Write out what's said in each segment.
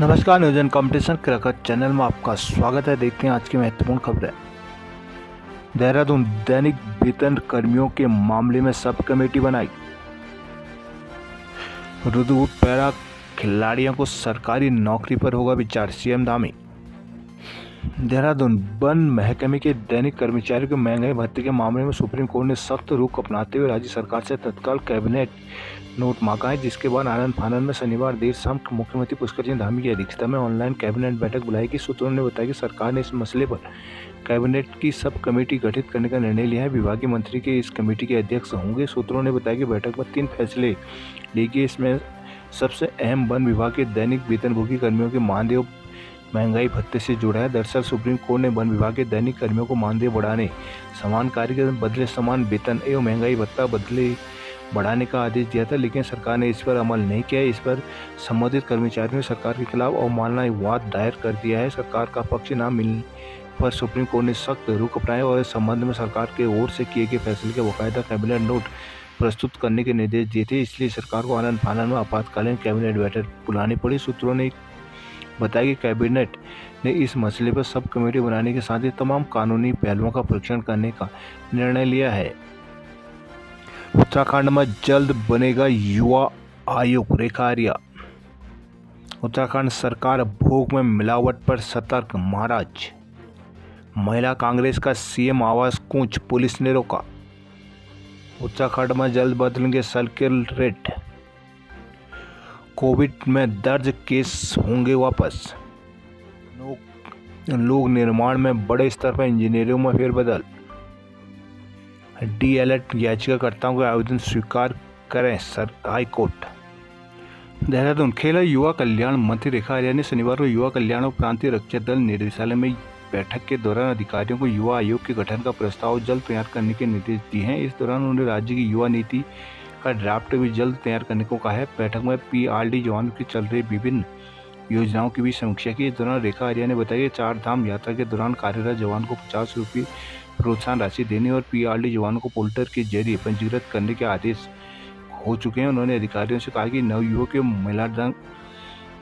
नमस्कार, news and competition cricket channel में आपका स्वागत है। देखते हैं आज की महत्वपूर्ण खबरें। देहरादून दैनिक वेतन कर्मियों के मामले में सब कमेटी बनाई। रुद्रपुर पैरा खिलाड़ियों को सरकारी नौकरी पर होगा विचार, सीएम धामी। देहरादून वन महकमे के दैनिक कर्मचारियों के महंगाई भत्ते के मामले में सुप्रीम कोर्ट ने सख्त रुख अपनाते हुए राज्य सरकार से तत्काल कैबिनेट नोट मांगा है, जिसके बाद आनंद फानंद में शनिवार देर शाम मुख्यमंत्री पुष्कर सिंह धामी की अध्यक्षता में ऑनलाइन कैबिनेट बैठक बुलाई गई। सूत्रों ने बताया कि सरकार ने इस मसले पर कैबिनेट की सब कमेटी गठित करने का निर्णय लिया है। विभागीय मंत्री के इस कमेटी के अध्यक्ष होंगे। सूत्रों ने बताया कि बैठक में 3 फैसले लिए गए। इसमें सबसे अहम वन विभाग के दैनिक वेतनभोगी कर्मियों के मानदेय महंगाई भत्ते से जुड़ा है। दरअसल सुप्रीम कोर्ट ने वन विभाग के दैनिक कर्मियों को मानदेय बढ़ाने, समान कार्य के बदले समान वेतन एवं महंगाई भत्ता बदले बढ़ाने का आदेश दिया था, लेकिन सरकार ने इस पर अमल नहीं किया। इस पर संबंधित कर्मचारियों ने सरकार के खिलाफ अवमानना वाद दायर कर दिया है। सरकार का पक्ष न मिलने पर सुप्रीम कोर्ट ने सख्त रुख अपनाया और इस संबंध में सरकार के ओर से किए गए फैसले के बाकायदा कैबिनेट नोट प्रस्तुत करने के निर्देश दिए थे। इसलिए सरकार को आनंद फानंद में आपातकालीन कैबिनेट बैठक बुलानी पड़ी। सूत्रों ने बताया कि कैबिनेट ने इस मसले पर सब कमेटी बनाने के साथ ही तमाम कानूनी पहलुओं का परीक्षण करने का निर्णय लिया है। उत्तराखंड में जल्द बनेगा युवा आयोग, रेखा आर्या। उत्तराखंड सरकार भोग में मिलावट पर सतर्क, महाराज। महिला कांग्रेस का सीएम आवास कूच, पुलिस ने रोका। उत्तराखंड में जल्द बदलेंगे सर्किल रेट। कोविड में दर्ज केस होंगे वापस। लोक निर्माण में बड़े स्तर पर इंजीनियरों में फेरबदल। डीएलएड याचिकाकर्ताओं के आवेदन स्वीकार करें हाई कोर्ट। देहरादून खेल और युवा कल्याण मंत्री रेखा आर्या ने शनिवार को युवा कल्याण और प्रांतीय रक्षा दल निदेशालय में बैठक के दौरान अधिकारियों को युवा आयोग के गठन का प्रस्ताव जल्द तैयार करने के निर्देश दिए हैं। इस दौरान उन्होंने राज्य की युवा नीति का ड्राफ्ट भी जल्द तैयार करने को कहा है। बैठक में पीआरडी जवानों की चल रही विभिन्न योजनाओं की भी समीक्षा की। इस दौरान रेखा आर्या ने बताया कि 4 धाम यात्रा के दौरान कार्यरत जवान को 50 रुपये प्रोत्साहन राशि देने और पीआरडी जवानों को पोर्टल के जरिए पंजीकृत करने के आदेश हो चुके हैं। उन्होंने अधिकारियों से कहा कि नवयुवक के महिला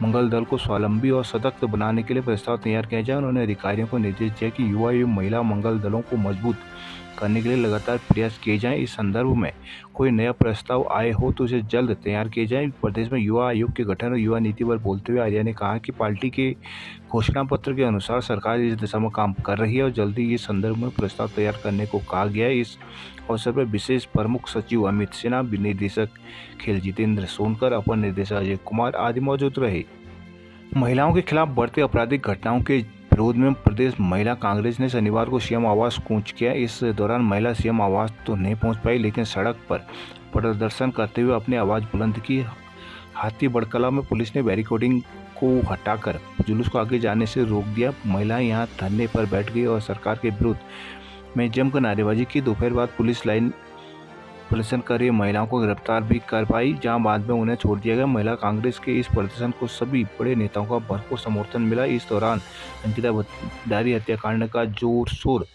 मंगल दल को स्वावलंबी और सशक्त बनाने के लिए प्रस्ताव तैयार किया जाए। उन्होंने अधिकारियों को निर्देश दिया कि युवा एवं महिला मंगल दलों को मजबूत करने के लिए लगातार प्रयास किए जाएं। इस संदर्भ में कोई नया प्रस्ताव आए हो तो उसे जल्द तैयार किए जाए। प्रदेश में युवा आयोग के गठन और युवा नीति पर बोलते हुए आर्या ने कहा कि पार्टी के घोषणा पत्र के अनुसार सरकार इस दिशा में काम कर रही है और जल्दी इस संदर्भ में प्रस्ताव तैयार करने को कहा गया है। इस अवसर पर विशेष प्रमुख सचिव अमित सिन्हा, निदेशक खेल जितेंद्र सोनकर, अपर निदेशक अजय कुमार आदि मौजूद रहे। महिलाओं के खिलाफ बढ़ते आपराधिक घटनाओं के विरोध में प्रदेश महिला कांग्रेस ने शनिवार को सीएम आवास कूच किया। इस दौरान महिला सीएम आवास तो नहीं पहुंच पाई, लेकिन सड़क पर प्रदर्शन करते हुए अपनी आवाज़ बुलंद की। हाथी बड़कला में पुलिस ने बैरिकेडिंग को हटाकर जुलूस को आगे जाने से रोक दिया। महिलाएं यहां धरने पर बैठ गई और सरकार के विरुद्ध में जमकर नारेबाजी की। दोपहर बाद पुलिस लाइन प्रदर्शन कर रही महिलाओं को गिरफ्तार भी कर पाई, जहां बाद में उन्हें छोड़ दिया गया। महिला कांग्रेस के इस प्रदर्शन को सभी बड़े नेताओं का भरपूर समर्थन मिला। इस दौरान अंकिता भंडारी हत्याकांड का जोर शोर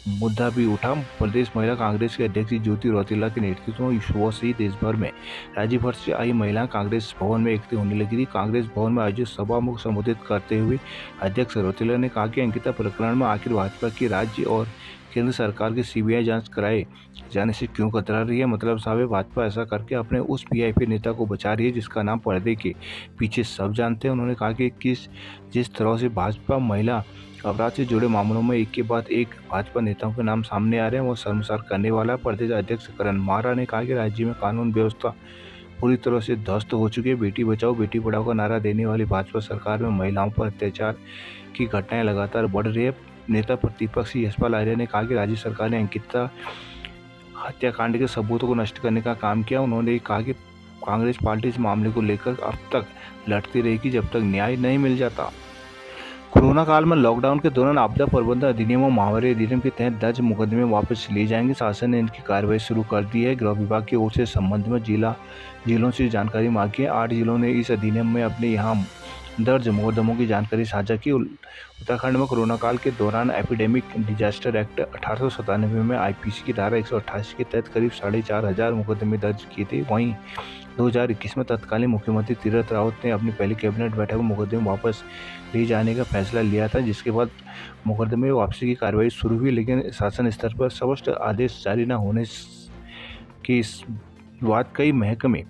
मुद्दा भी उठा। प्रदेश महिला कांग्रेस के अध्यक्ष ज्योति रौतेला के नेतृत्व में सुबह से ही देश भर में राज्य भर से आई महिलाएं कांग्रेस भवन में एकत्रित होने लगी थी। कांग्रेस भवन में आयोजित सभा को संबोधित करते हुए अध्यक्ष रौतेला ने कहा कि अंकिता प्रकरण में आखिर भाजपा की राज्य और केंद्र सरकार की सीबीआई जांच कराए जाने से क्यों कतरा रही है। मतलब साहब, भाजपा ऐसा करके अपने उस वीआईपी नेता को बचा रही है जिसका नाम पर्दे के पीछे सब जानते हैं। उन्होंने कहा कि जिस तरह से भाजपा महिला अपराध से जुड़े मामलों में एक के बाद एक भाजपा नेताओं के नाम सामने आ रहे हैं, वो शर्मसार करने वाला है। प्रदेश अध्यक्ष करण मारा ने कहा कि राज्य में कानून व्यवस्था पूरी तरह से ध्वस्त हो चुकी है। बेटी बचाओ बेटी पढ़ाओ का नारा देने वाली भाजपा सरकार में महिलाओं पर अत्याचार की घटनाएं लगातार बढ़ रही है। नेता प्रतिपक्ष यशपाल आर्या ने कहा कि राज्य सरकार ने अंकिता हत्याकांड के सबूतों को नष्ट करने का काम किया। उन्होंने कहा कि कांग्रेस पार्टी इस मामले को लेकर अब तक लड़ती रहेगी जब तक न्याय नहीं मिल जाता। कोरोना काल में लॉकडाउन के दौरान आपदा प्रबंधन अधिनियम और महामारी अधिनियम के तहत दर्ज मुकदमे वापस लिए जाएंगे। शासन ने इनकी कार्रवाई शुरू कर दी है। गृह विभाग की ओर से संबंध में जिलों से जानकारी मांगी है। 8 जिलों ने इस अधिनियम में अपने यहाँ दर्ज मुकदमों की जानकारी साझा की। उत्तराखंड में कोरोना काल के दौरान एपिडेमिक डिजास्टर एक्ट 1897 में आईपीसी की धारा 188 के तहत करीब 4500 मुकदमे दर्ज किए थे। वहीं 2021 में तत्कालीन मुख्यमंत्री तीरथ रावत ने अपनी पहली कैबिनेट बैठक में मुकदमे वापस लिए जाने का फैसला लिया था, जिसके बाद मुकदमे में वापसी की कार्रवाई शुरू हुई, लेकिन शासन स्तर पर स्पष्ट आदेश जारी न होने के बाद कई महकमे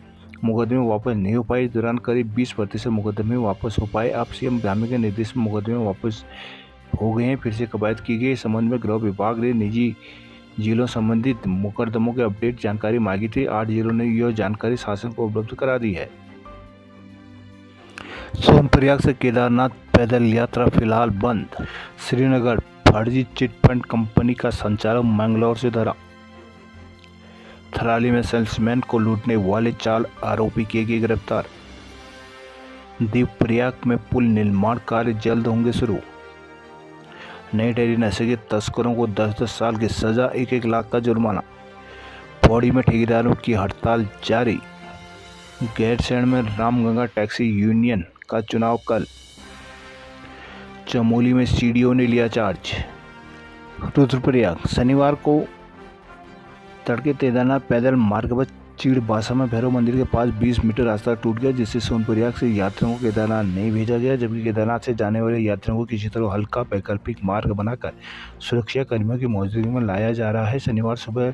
मुकदमे वापस नहीं हो पाए। इस दौरान करीब 20% मुकदमे वापस हो पाए। अब सीएम धामी के निर्देश में मुकदमे वापस हो गए हैं। फिर से कवायद की गई। इस संबंध में गृह विभाग ने निजी जिलों संबंधित मुकदमों के अपडेट जानकारी मांगी थी। 8 जिलों ने यह जानकारी शासन को उपलब्ध करा दी है। सोनप्रयाग से केदारनाथ पैदल यात्रा फिलहाल बंद। श्रीनगर फर्जी चिटफंड कंपनी का संचालक मैंगलोर से धरा। थराली में सेल्समैन को लूटने वाले 4 आरोपी किए गए गिरफ्तार। देवप्रयाग में पुल निर्माण कार्य जल्द होंगे शुरू। नई टेहरी नशे के तस्करों को 10-10 साल की सजा, 1-1 लाख का जुर्माना। पौड़ी में ठेकेदारों की हड़ताल जारी। गैरसैंण में रामगंगा टैक्सी यूनियन का चुनाव कल। चमोली में सीडीओ ने लिया चार्ज। रुद्रप्रयाग शनिवार को तड़के केदारनाथ पैदल मार्ग पर चीड़बासा में भैरव मंदिर के पास 20 मीटर रास्ता टूट गया, जिससे सोनप्रयाग से यात्रियों को केदारनाथ नहीं भेजा गया, जबकि केदारनाथ से जाने वाले यात्रियों को किसी तरह हल्का वैकल्पिक मार्ग बनाकर सुरक्षा कर्मियों की मौजूदगी में लाया जा रहा है। शनिवार सुबह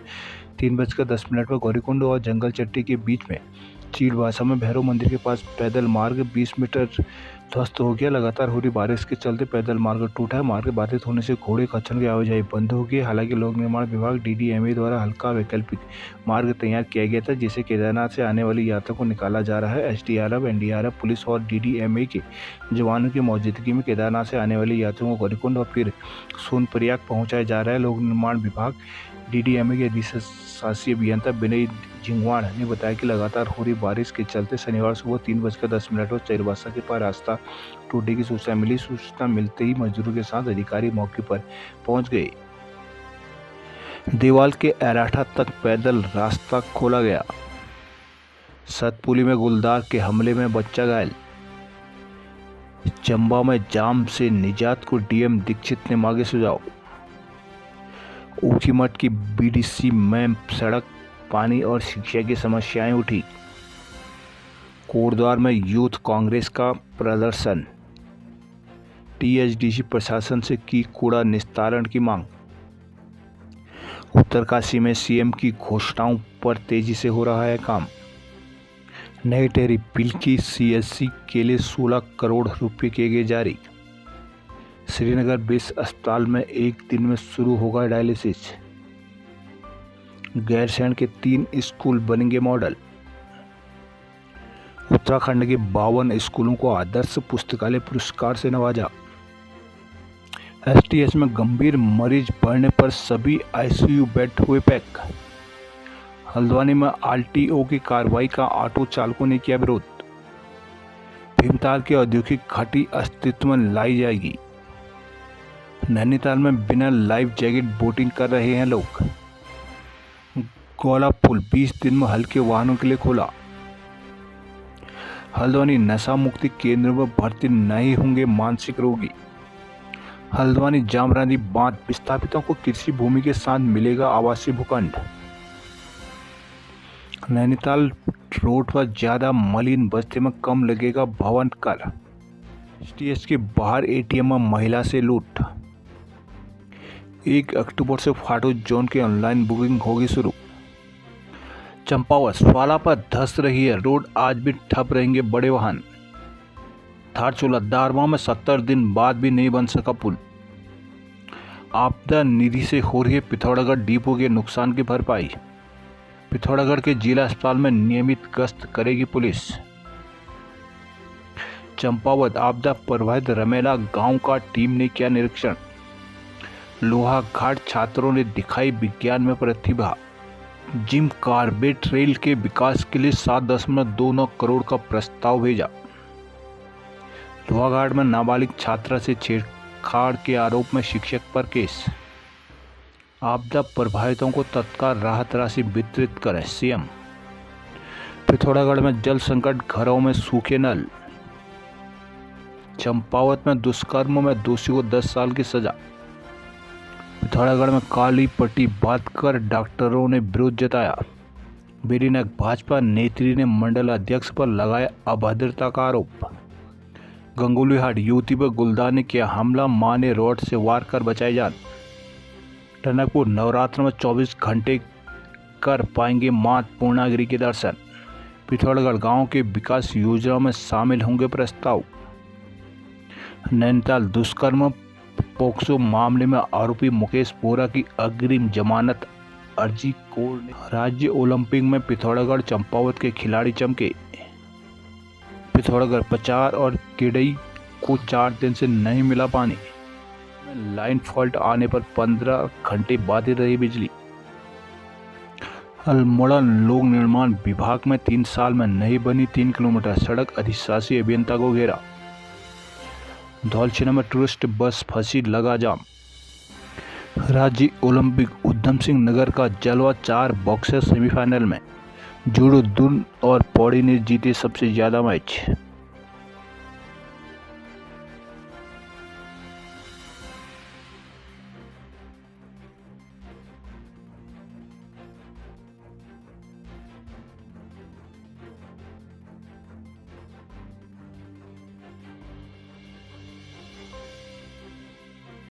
3:10 पर गौरीकुंड और जंगल चट्टी के बीच में चीड़बासा में भैरव मंदिर के पास पैदल मार्ग 20 मीटर ध्वस्त हो गया। लगातार हो रही बारिश के चलते पैदल मार्ग टूटा है। मार्ग बाधित होने से घोड़े खच्चर की आवाजाही बंद हो गई। हालांकि लोक निर्माण विभाग डीडीएमए द्वारा हल्का वैकल्पिक मार्ग तैयार किया गया था, जिसे केदारनाथ से आने वाली यात्रा को निकाला जा रहा है। एसडीआरएफ, एनडीआरएफ, पुलिस और डीडीएमए के जवानों की मौजूदगी में केदारनाथ से आने वाली यात्रियों को गौरीकुंड और फिर सोनप्रयाग पहुंचाया जा रहा है। लोक निर्माण विभाग डीडीएमए के अधिशासी अभियंता विनय जिंगवाड़ ने बताया कि लगातार हो रही बारिश के चलते शनिवार सुबह 3:10 पर चीड़बासा के पास रास्ता टूटने की सूचना मिली। सूचना मिलते ही मजदूरों के साथ अधिकारी मौके पर पहुंच गए। देवाल के एराठा तक पैदल रास्ता खोला गया। सतपुली में गुलदार के हमले में बच्चा घायल। चंबा में जाम से निजात को डीएम दीक्षित ने मांगे सुझाव। ऊखीमठ की बीडीसी में सड़क, पानी और शिक्षा की समस्याएं उठी। कोटद्वार में यूथ कांग्रेस का प्रदर्शन। टीएचडीसी प्रशासन से की कूड़ा निस्तारण की मांग। उत्तरकाशी में सीएम की घोषणाओं पर तेजी से हो रहा है काम। नई टेहरी बिल की सीएससी के लिए 16 करोड़ रुपए किए गए जारी। श्रीनगर बेस अस्पताल में एक दिन में शुरू होगा डायलिसिस। गैरसैंण के 3 स्कूल बनेंगे मॉडल। उत्तराखंड के 52 स्कूलों को आदर्श पुस्तकालय पुरस्कार से नवाजा। एसटीएस में गंभीर मरीज बढ़ने पर सभी आईसीयू बेड हुए पैक। हल्द्वानी में आरटीओ की कार्रवाई का ऑटो चालकों ने किया विरोध। भीमताल की औद्योगिक घाटी अस्तित्व में लाई जाएगी। नैनीताल में बिना लाइफ जैकेट बोटिंग कर रहे हैं लोग। गौला पुल 20 दिन में हल्के वाहनों के लिए खोला। हल्द्वानी नशा मुक्ति केंद्र में भर्ती नहीं होंगे मानसिक रोगी। हल्द्वानी जामरानी बांध विस्थापितों को कृषि भूमि के साथ मिलेगा आवासीय भूखंड। नैनीताल रोड पर ज्यादा मलिन बस्ती में कम लगेगा भवन कर। एसटीएस के बाहर एटीएम में महिला से लूट। 1 अक्टूबर से फाटो जोन की ऑनलाइन बुकिंग होगी शुरू। चंपावत स्वाला पर धंस रही है रोड, आज भी ठप रहेंगे बड़े वाहन। धारचूला दारवा में 70 दिन बाद भी नहीं बन सका पुल। आपदा निधि से हो रही है पिथौरागढ़ डिपो के नुकसान की भरपाई। पिथौरागढ़ के जिला अस्पताल में नियमित गश्त करेगी पुलिस। चंपावत आपदा प्रभावित रमेला गांव का टीम ने किया निरीक्षण। लोहाघाट छात्रों ने दिखाई विज्ञान में प्रतिभा। जिम कार्बेट रेल के विकास के लिए 7.29 करोड़ का प्रस्ताव भेजा। लोहाघाट में नाबालिग छात्रा से छेड़छाड़ के आरोप में शिक्षक पर केस। आपदा प्रभावितों को तत्काल राहत राशि वितरित करें सीएम। पिथौरागढ़ में जल संकट, घरों में सूखे नल। चंपावत में दुष्कर्म में दोषी को 10 साल की सजा। पिथौरागढ़ में काली पट्टी बांधकर डॉक्टरों ने विरोध जताया। बेरीनाग भाजपा नेत्री ने मंडल अध्यक्ष पर लगाया अभद्रता का आरोप। गंगोलीहाट युवती पर गुलदार ने किया हमला, मां ने रॉड से वार कर बचाई जान। टनकपुर नवरात्र में 24 घंटे कर पाएंगे मां पूर्णागिरी के दर्शन। पिथौरागढ़ गांव के विकास योजना में शामिल होंगे प्रस्ताव। नैनीताल दुष्कर्म पोक्सो मामले में आरोपी मुकेश बोरा की अग्रिम जमानत अर्जी कोर्ट ने। राज्य ओलंपिक में पिथौरागढ़ चंपावत के खिलाड़ी चमके। पिथौरागढ़ पचार और किडई को 4 दिन से नहीं मिला पानी। लाइन फॉल्ट आने पर 15 घंटे बाधित रही बिजली। अल्मोड़ा लोक निर्माण विभाग में 3 साल में नहीं बनी 3 किलोमीटर सड़क, अधिशासी अभियंता को घेरा। धौलछिना में टूरिस्ट बस फंसी, लगा जाम। राज्य ओलंपिक उधम सिंह नगर का जलवा 4 बॉक्सर सेमीफाइनल में। जूडो दुर्न और पौड़ी ने जीते सबसे ज्यादा मैच।